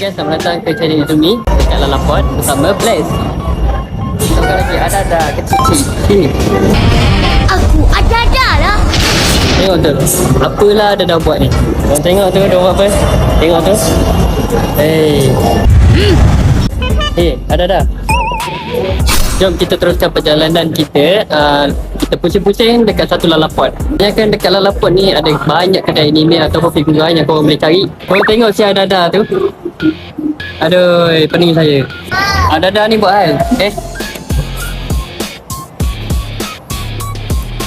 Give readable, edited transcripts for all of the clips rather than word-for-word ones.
guys, selamat datang ke channel Izumi dekat Lalaport bersama Blaze. Sekarang lagi ada kecil-kecil. Sini. Aku ada lah. Tengok tu. Apalah ada buat ni. Kau tengok tu dia buat apa? Tengok tu. Ada. Jom kita teruskan perjalanan kita. Kita pusing-pusing dekat satu Lalaport. Kan dekat Lalaport ni ada banyak kedai anime ataupun figuran yang korang boleh cari. Korang tengok si Adada tu. Aduh, pening saya. Adada ni buat hal.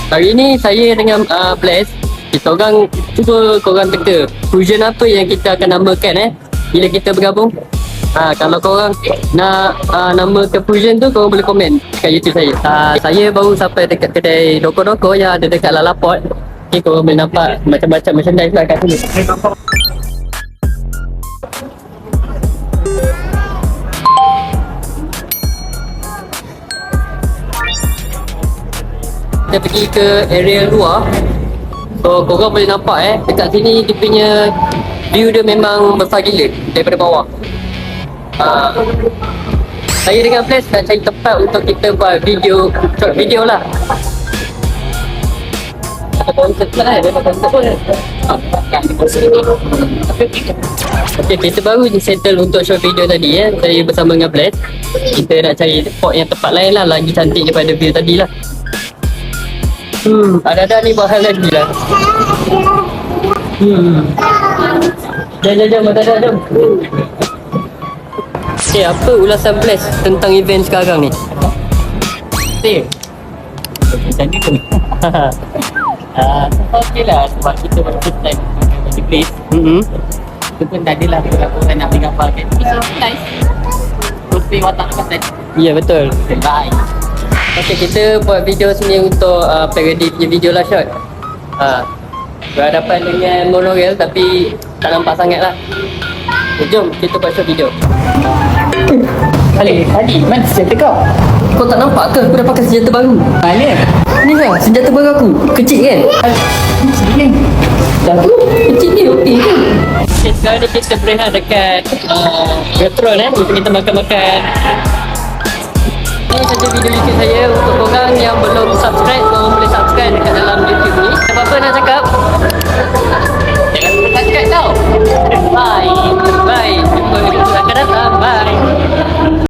Hari ni saya dengan Blaze, kita orang cuba korang teka fusion apa yang kita akan namakan bila kita bergabung. Kalau korang nak nama ke fusion tu, korang boleh komen kat YouTube saya. Saya baru sampai dekat kedai doko-doko yang ada dekat Lalaport. Okay, korang boleh nampak macam-macam merchandise lah kat sini. Kita pergi ke area luar. So korang boleh nampak dekat sini dia punya view dia memang besar gila daripada bawah. Saya dengan Blaze nak cari tempat untuk kita buat video, short video lah. Ada konsert lah dia pakai konsert pun. Okay, kita baru settle untuk short video tadi saya bersama dengan Blaze. Kita nak cari spot yang tempat lain lah, lagi cantik daripada view tadi lah. Ada ni buat hal lagi lah. Jom, jom. Okay, apa ulasan Blaze tentang event sekarang ni? Macam ni tu. Okey lah sebab kita first time di place. Itu pun tak adalah orang nak ambil gambar kan. It's nice. Cosplay watak content. Ya, betul. Bye. Okay, kita buat video sini untuk parody punya video lah, short. Berhadapan dengan monorail tapi tak nampak sangat lah. Jom kita buat short video. Tadi mana senjata kau? Kau tak nampak ke? Aku dah pakai senjata baru. Mana? Ni lah senjata baru aku. Kecil kan? Sini. Dah tu kecil ni okey ke? Okay, sekarang ni kita berehat dekat restaurant untuk kita makan-makan. Ini saja video YouTube saya. Untuk korang yang belum subscribe, korang boleh subscribe dekat dalam YouTube ni. Apa-apa nak cakap? Jangan lupa subscribe tau. Bye. Jumpa video akan datang. Bye.